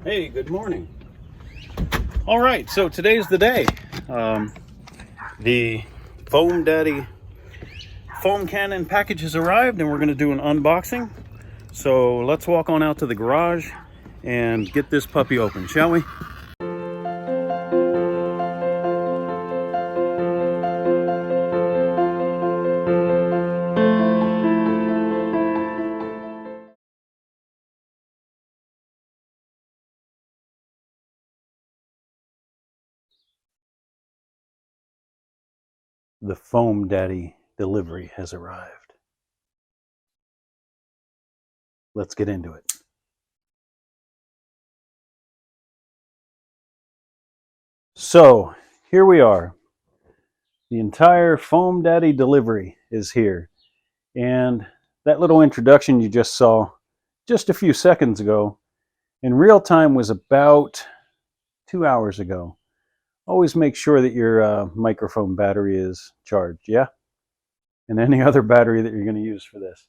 Hey, good morning. All right, so today's the day. The Foam Daddy foam cannon package has arrived and we're going to do an unboxing. So let's walk on out to the garage and get this puppy open, shall we? The Foam Daddy delivery has arrived. Let's get into it. So here we are. The entire Foam Daddy delivery is here. And that little introduction you just saw just a few seconds ago in real time was about 2 hours ago. Always make sure that your microphone battery is charged, yeah? And any other battery that you're going to use for this.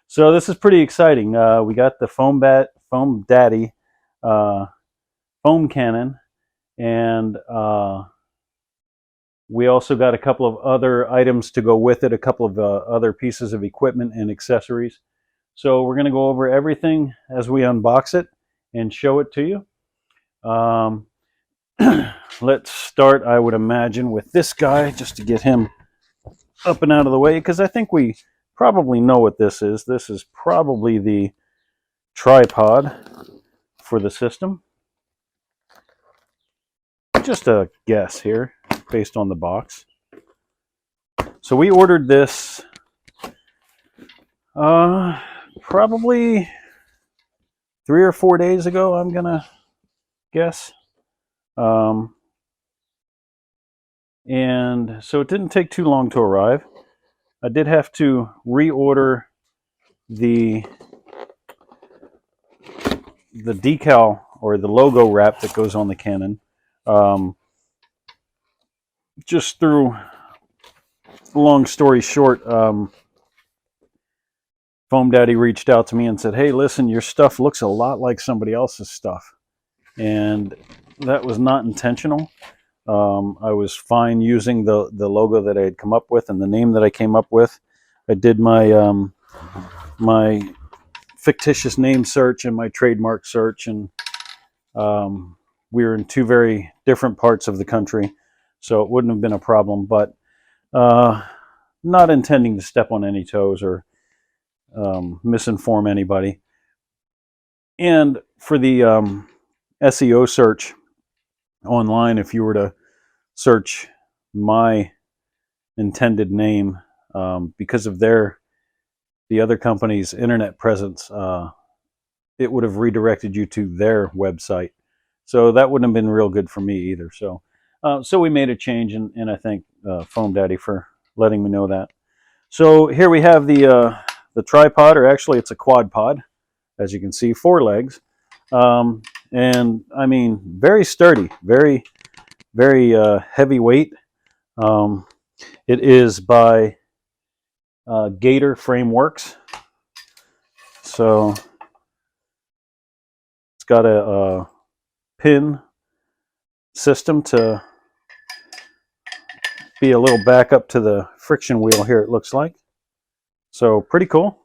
So this is pretty exciting. We got the Foam Daddy foam cannon, and we also got a couple of other items to go with it, a couple of other pieces of equipment and accessories. So we're going to go over everything as we unbox it and show it to you. Let's start, I would imagine, with this guy, just to get him up and out of the way, because I think we probably know what this is. This is probably the tripod for the system. Just a guess here, based on the box. So we ordered this probably 3 or 4 days ago, I'm gonna guess. And so it didn't take too long to arrive. I did have to reorder the decal or the logo wrap that goes on the cannon. Just through, long story short, Foam Daddy reached out to me and said, hey, listen, your stuff looks a lot like somebody else's stuff. And that was not intentional. I was fine using the logo that I had come up with and the name that I came up with. I did my my fictitious name search and my trademark search, and we were in 2 very different parts of the country, so it wouldn't have been a problem, but not intending to step on any toes or misinform anybody. And for the SEO search online, if you were to search my intended name, because of the other company's internet presence, it would have redirected you to their website. So that wouldn't have been real good for me either. So we made a change, and I thank Foam Daddy for letting me know that. So here we have the tripod, or actually it's a quad pod, as you can see, 4 legs. And I mean, very sturdy, very, very heavyweight. It is by Gator Frameworks. So it's got a pin system to be a little backup to the friction wheel here, it looks like. So pretty cool.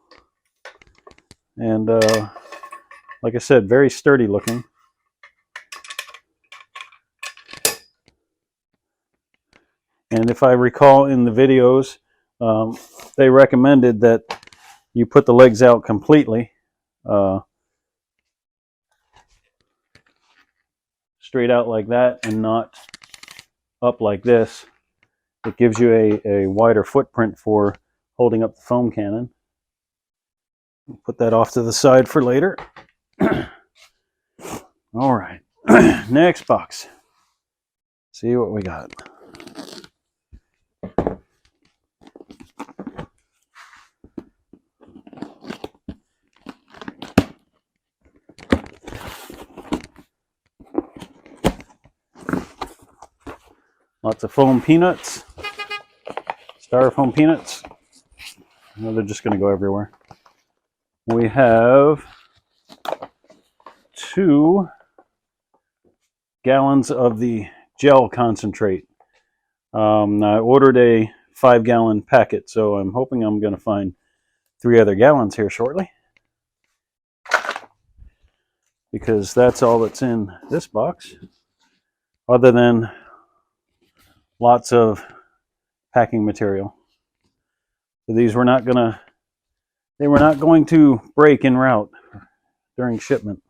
And like I said, very sturdy looking. And if I recall in the videos, they recommended that you put the legs out completely, straight out like that, and not up like this. It gives you a wider footprint for holding up the foam cannon. Put that off to the side for later. All right, next box. See what we got. Lots of foam peanuts, styrofoam peanuts. No, they're just going to go everywhere. We have 2 gallons of the gel concentrate. I ordered a 5-gallon packet, so I'm hoping I'm going to find 3 other gallons here shortly, because that's all that's in this box, other than lots of packing material. So these were not going to break en route during shipment.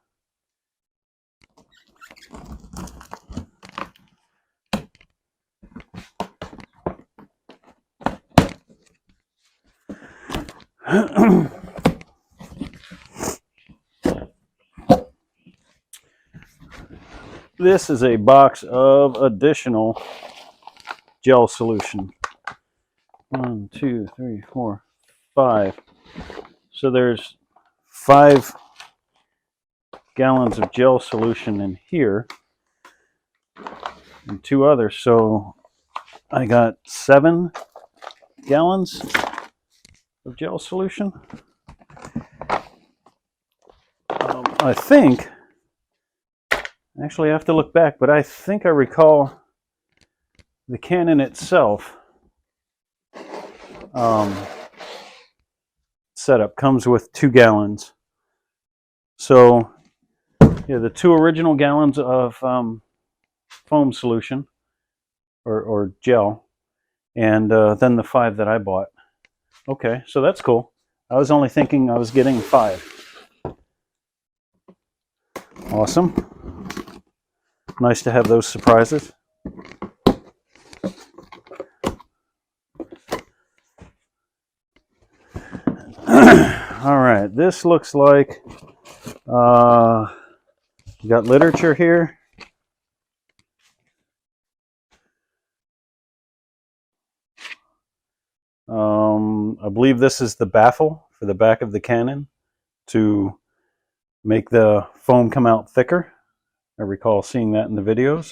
This is a box of additional gel solution. 1, 2, 3, 4, 5. So there's 5 gallons of gel solution in here, and 2 others. So I got 7 gallons of gel solution. I think, actually I have to look back, but I think I recall the cannon itself setup comes with 2 gallons. So yeah, the 2 original gallons of foam solution or gel, and then the 5 that I bought. Okay, so that's cool. I was only thinking I was getting 5. Awesome. Nice to have those surprises. All right, this looks like you got literature here. I believe this is the baffle for the back of the cannon to make the foam come out thicker. I recall seeing that in the videos.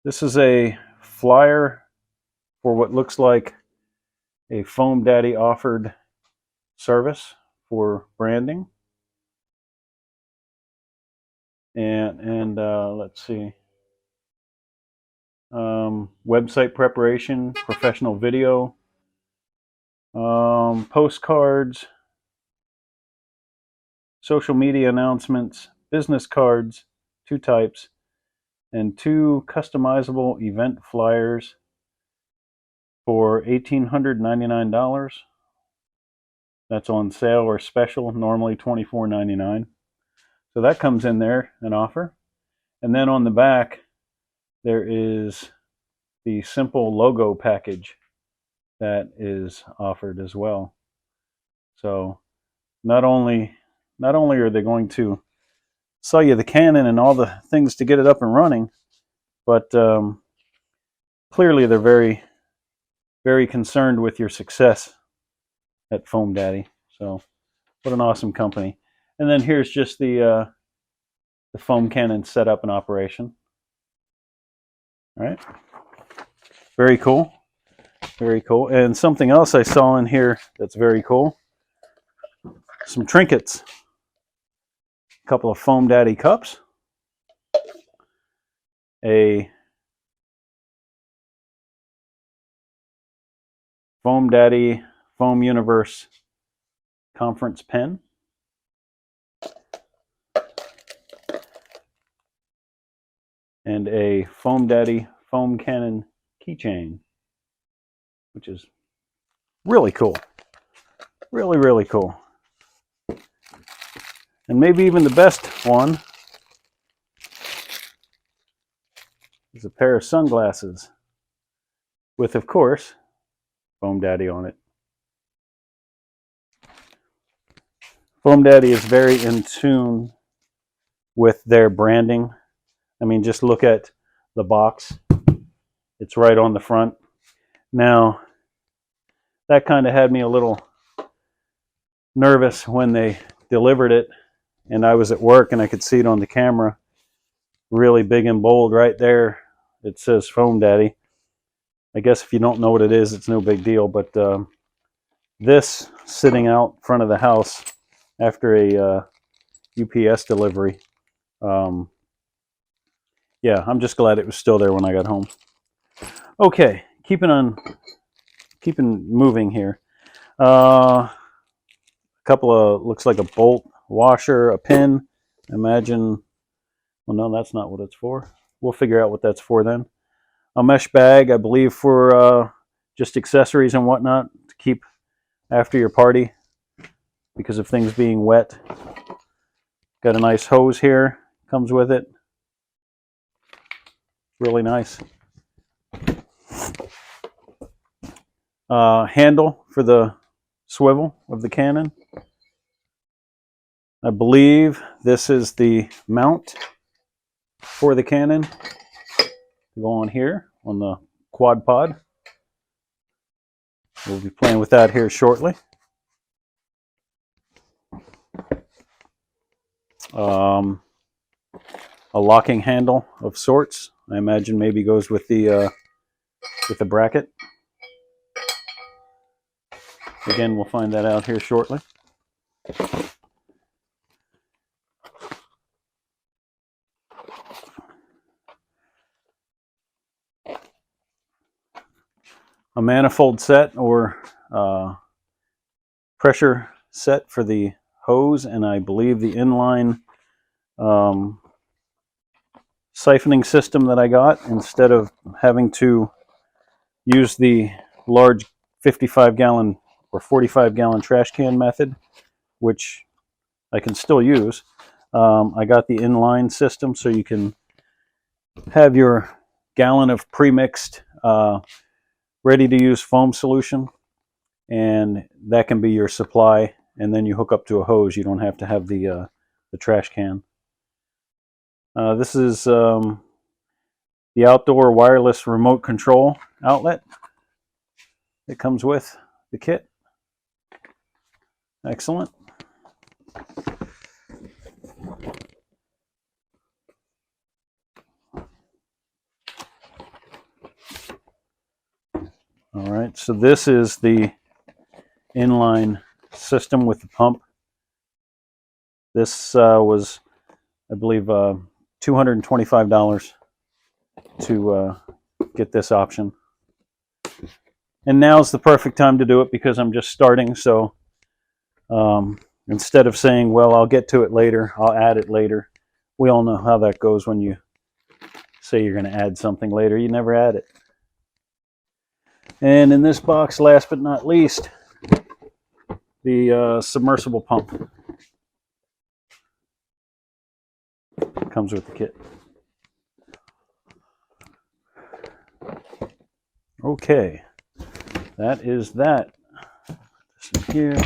This is a flyer for what looks like a Foam Daddy offered service for branding. And let's see. Website preparation, professional video, postcards, social media announcements, business cards, 2 types, and 2 customizable event flyers for $1,899. That's on sale or special, normally $24.99. So that comes in there, an offer. And then on the back, there is the simple logo package that is offered as well. So not only are they going to sell you the cannon and all the things to get it up and running, but clearly they're very, very concerned with your success at Foam Daddy. So what an awesome company. And then here's just the foam cannon set up in operation. All right. Very cool. Very cool. And something else I saw in here that's very cool. Some trinkets. A couple of Foam Daddy cups. A Foam Daddy Foam Universe conference pen. And a Foam Daddy foam cannon keychain, which is really cool. Really, really cool. And maybe even the best one is a pair of sunglasses with, of course, Foam Daddy on it. Foam Daddy is very in tune with their branding. I mean, just look at the box. It's right on the front. Now, that kind of had me a little nervous when they delivered it, and I was at work and I could see it on the camera, really big and bold right there. It says Foam Daddy. I guess if you don't know what it is, it's no big deal, but this sitting out front of the house after a UPS delivery. Yeah, I'm just glad it was still there when I got home. Okay, keeping moving here. A couple of, looks like a bolt washer, a pin. Imagine, well, no, that's not what it's for. We'll figure out what that's for then. A mesh bag, I believe, for just accessories and whatnot to keep after your party because of things being wet. Got a nice hose here, comes with it. Really nice. Handle for the swivel of the cannon. I believe this is the mount for the cannon to go on here on the quad pod. We'll be playing with that here shortly. A locking handle of sorts. I imagine maybe goes with the bracket. Again, we'll find that out here shortly. A manifold set or pressure set for the hose, and I believe the inline siphoning system that I got, instead of having to use the large 55-gallon or 45-gallon trash can method, which I can still use. I got the inline system, so you can have your gallon of premixed ready-to-use foam solution, and that can be your supply, and then you hook up to a hose. You don't have to have the trash can. This is the outdoor wireless remote control outlet that comes with the kit. Excellent. All right, so this is the inline system with the pump. This was, I believe, $225 to get this option. And now's the perfect time to do it because I'm just starting. So instead of saying, well, I'll get to it later, I'll add it later. We all know how that goes when you say you're going to add something later. You never add it. And in this box, last but not least, the submersible pump comes with the kit. Okay, that is that. This in here.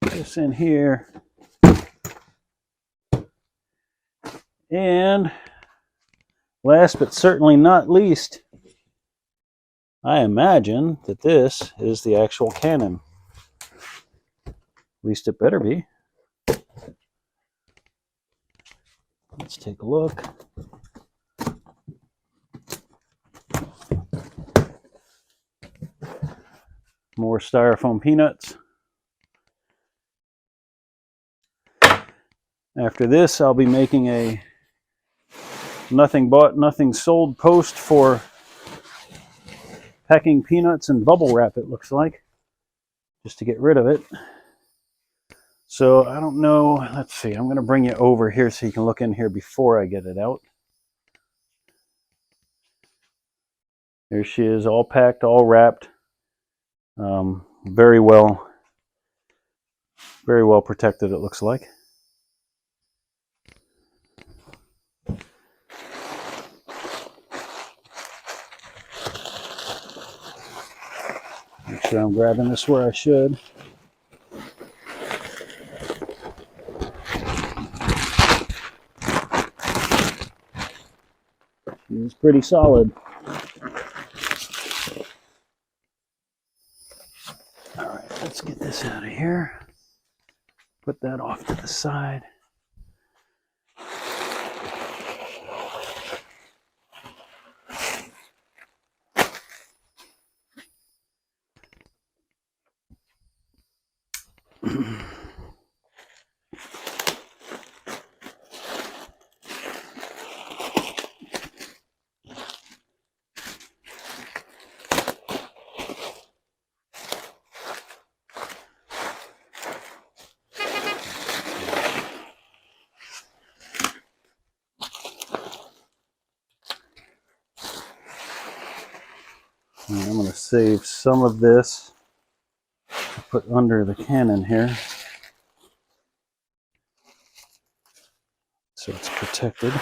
This in here. And last but certainly not least, I imagine that this is the actual cannon. At least it better be. Let's take a look. More styrofoam peanuts. After this, I'll be making a nothing bought, nothing sold post for packing peanuts and bubble wrap, it looks like, just to get rid of it. So I don't know. Let's see. I'm going to bring you over here so you can look in here before I get it out. There she is, all packed, all wrapped. Very well protected, it looks like. Make sure I'm grabbing this where I should. It's pretty solid. All right, let's get this out of here. Put that off to the side. And I'm going to save some of this to put under the cannon here so it's protected.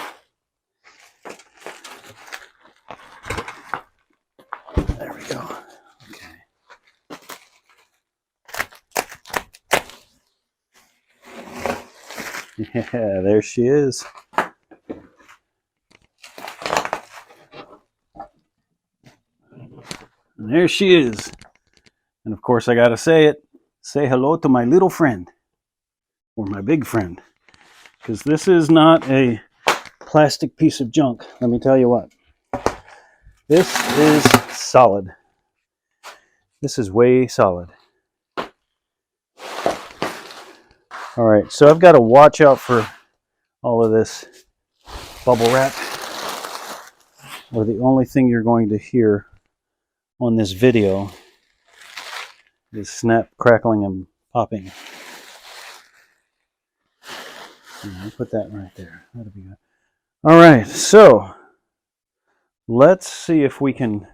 There we go. Okay. Yeah, there she is. And there she is. And of course I gotta say it. Say hello to my little friend. Or my big friend. Because this is not a plastic piece of junk. Let me tell you what. This is solid. This is way solid. Alright, so I've got to watch out for all of this bubble wrap. Or the only thing you're going to hear on this video is snap, crackling, and popping. I'll put that right there. That'll be good. All right, so let's see if we can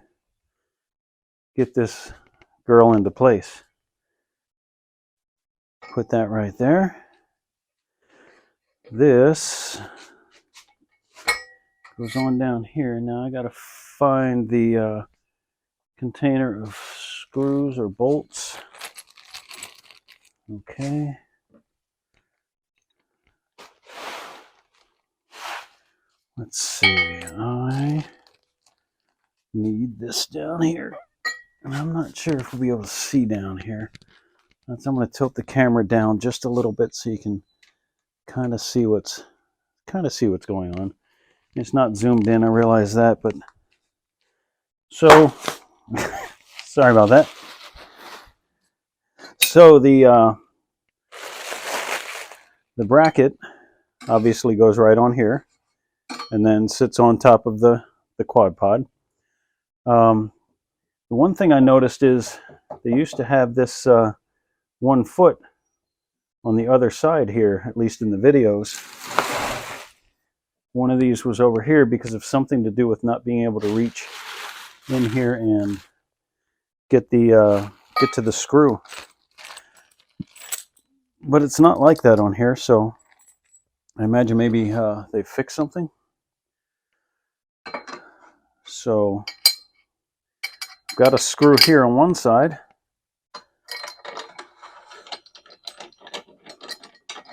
get this girl into place. Put that right there. This goes on down here. Now I got to find the container of screws or bolts. Okay. Let's see. I need this down here. And I'm not sure if we'll be able to see down here. I'm going to tilt the camera down just a little bit so you can kind of see what's going on. It's not zoomed in, I realize that, but so sorry about that. So the bracket obviously goes right on here and then sits on top of the quad pod. The one thing I noticed is they used to have this 1 foot on the other side here, at least in the videos. One of these was over here because of something to do with not being able to reach in here and get to the screw. But it's not like that on here, so I imagine maybe they fixed something. So I've got a screw here on one side.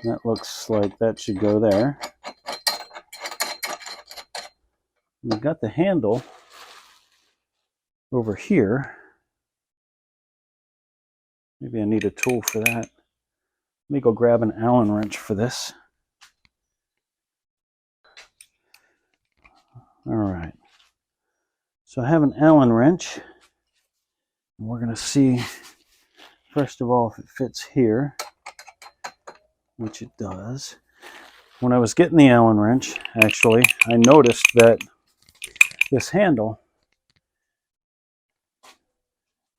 That looks like that should go there. We've got the handle over here. Maybe I need a tool for that. Let me go grab an Allen wrench for this. All right. So I have an Allen wrench. And we're going to see, first of all, if it fits here, which it does. When I was getting the Allen wrench, actually, I noticed that this handle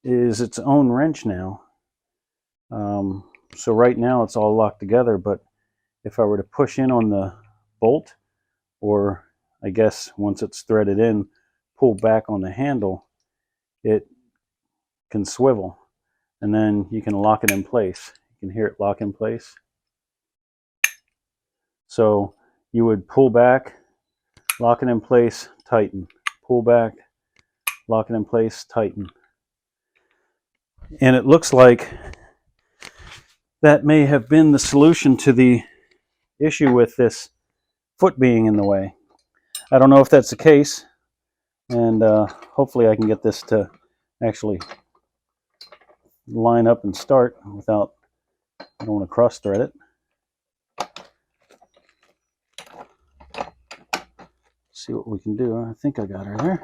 is its own wrench now. So right now it's all locked together, but if I were to push in on the bolt, or I guess once it's threaded in, pull back on the handle, it can swivel, and then you can lock it in place. You can hear it lock in place. So you would pull back, lock it in place, tighten. Pull back, lock it in place, tighten. And it looks like that may have been the solution to the issue with this foot being in the way. I don't know if that's the case, and hopefully I can get this to actually line up and start without, I don't want to cross thread it. See what we can do. I think I got her there.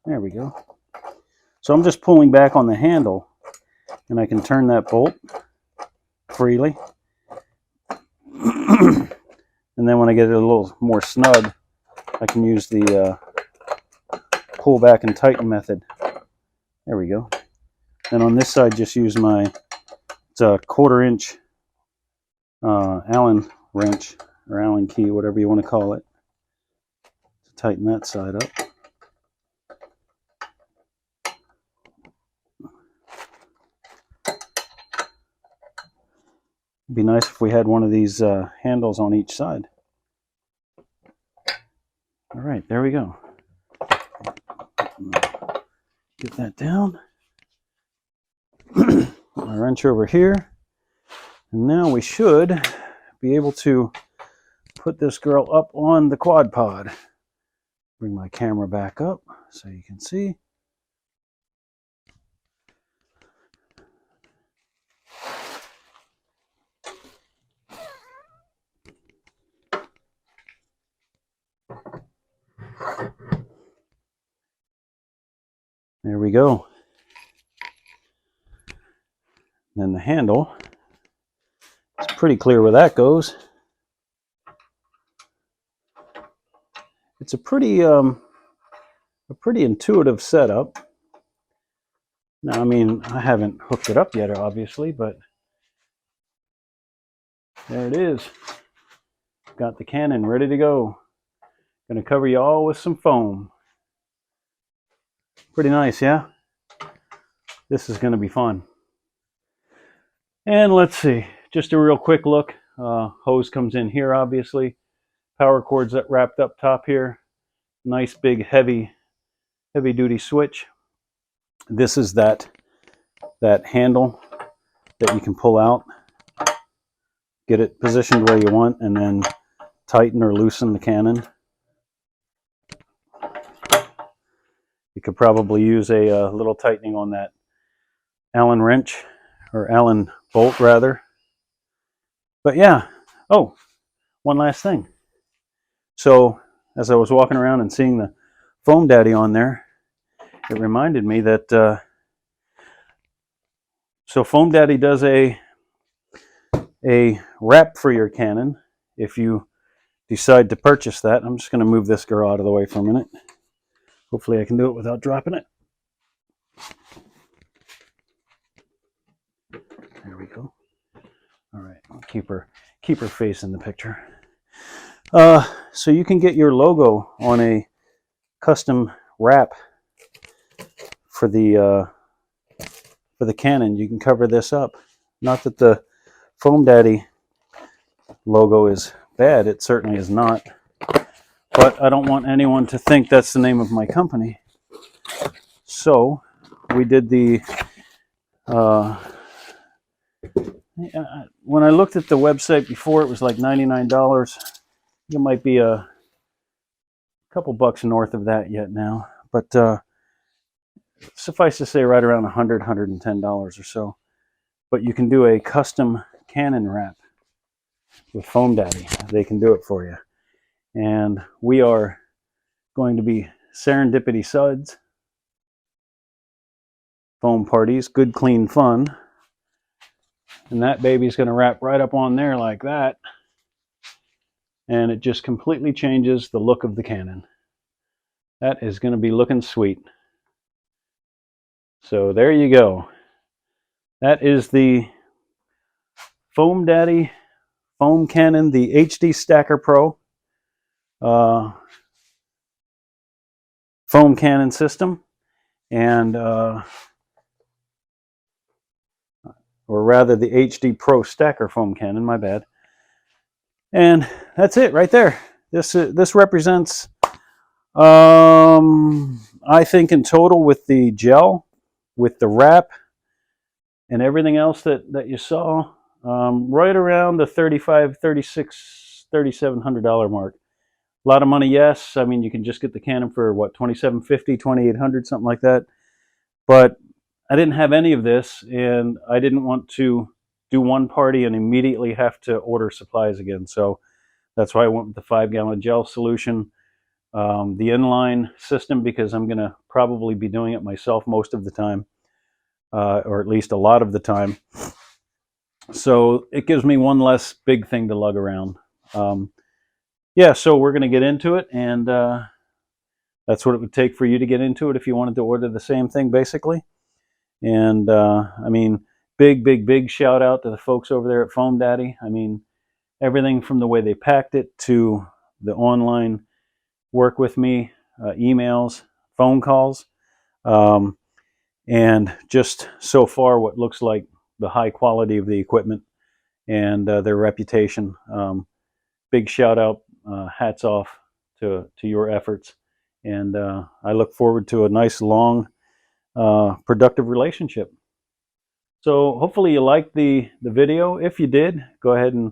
There we go. So I'm just pulling back on the handle, and I can turn that bolt freely. And then when I get it a little more snug, I can use the pull back and tighten method. There we go. And on this side, just use it's a 1/4 inch Allen wrench, or Allen key, whatever you want to call it. Tighten that side up. It'd be nice if we had one of these handles on each side. All right, there we go. Get that down. My wrench over here. And now we should be able to put this girl up on the quad pod. Bring my camera back up so you can see. There we go. Then the handle. It's pretty clear where that goes. It's a pretty intuitive setup. Now, I mean, I haven't hooked it up yet, obviously, but there it is. Got the Canon ready to go. Gonna cover you all with some foam. Pretty nice, yeah? This is gonna be fun. And let's see, just a real quick look. Hose comes in here, obviously. Power cord's that wrapped up top here. Nice big heavy duty switch. This is that handle that you can pull out, get it positioned where you want, and then tighten or loosen the Canon. You could probably use a little tightening on that Allen wrench, or Allen bolt rather. But yeah, oh, one last thing. So as I was walking around and seeing the Foam Daddy on there, it reminded me that so Foam Daddy does a wrap for your Canon if you decide to purchase that. I'm just going to move this girl out of the way for a minute. Hopefully I can do it without dropping it. There we go. All right, I'll keep her face in the picture. So you can get your logo on a custom wrap for the Canon. You can cover this up. Not that the Foam Daddy logo is bad, it certainly is not. But I don't want anyone to think that's the name of my company. So we did the when I looked at the website before, it was like $99. It might be a couple bucks north of that yet now, but suffice to say right around $100, $110 or so. But you can do a custom Canon wrap with Foam Daddy. They can do it for you. And we are going to be Serendipity Suds, foam parties, good clean fun. And that baby's going to wrap right up on there like that. And it just completely changes the look of the Canon. That is going to be looking sweet. So there you go. That is the Foam Daddy Foam Canon, the HD Stacker Pro foam Canon system, and or rather the HD Pro Stacker Foam Canon, my bad. And that's it right there. This represents, I think in total with the gel, with the wrap, and everything else that you saw, right around the $3,500, $3,600, $3,700 mark. A lot of money, yes. I mean, you can just get the Canon for what, $2,750, $2,800, something like that. But I didn't have any of this, and I didn't want to do one party and immediately have to order supplies again. So that's why I went with the 5-gallon gel solution, the inline system, because I'm going to probably be doing it myself most of the time, or at least a lot of the time. So it gives me one less big thing to lug around. Yeah, so we're going to get into it, and that's what it would take for you to get into it if you wanted to order the same thing, basically. And I mean, big shout out to the folks over there at Foam Daddy. I mean, everything from the way they packed it to the online work with me, emails, phone calls, um, and just so far what looks like the high quality of the equipment and their reputation. Big shout out, hats off to your efforts, and I look forward to a nice, long, productive relationship. So hopefully you liked the video. If you did, go ahead and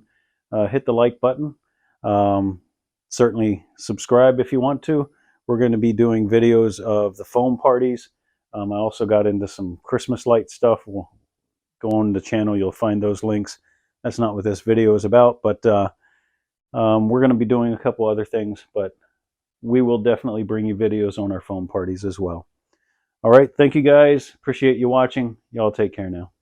hit the like button. Um, Certainly subscribe if you want to. We're going to be doing videos of the foam parties. I also got into some Christmas light stuff. We'll go on the channel, you'll find those links. That's not what this video is about, but we're going to be doing a couple other things, but we will definitely bring you videos on our foam parties as well. All right, thank you guys. Appreciate you watching. Y'all take care now.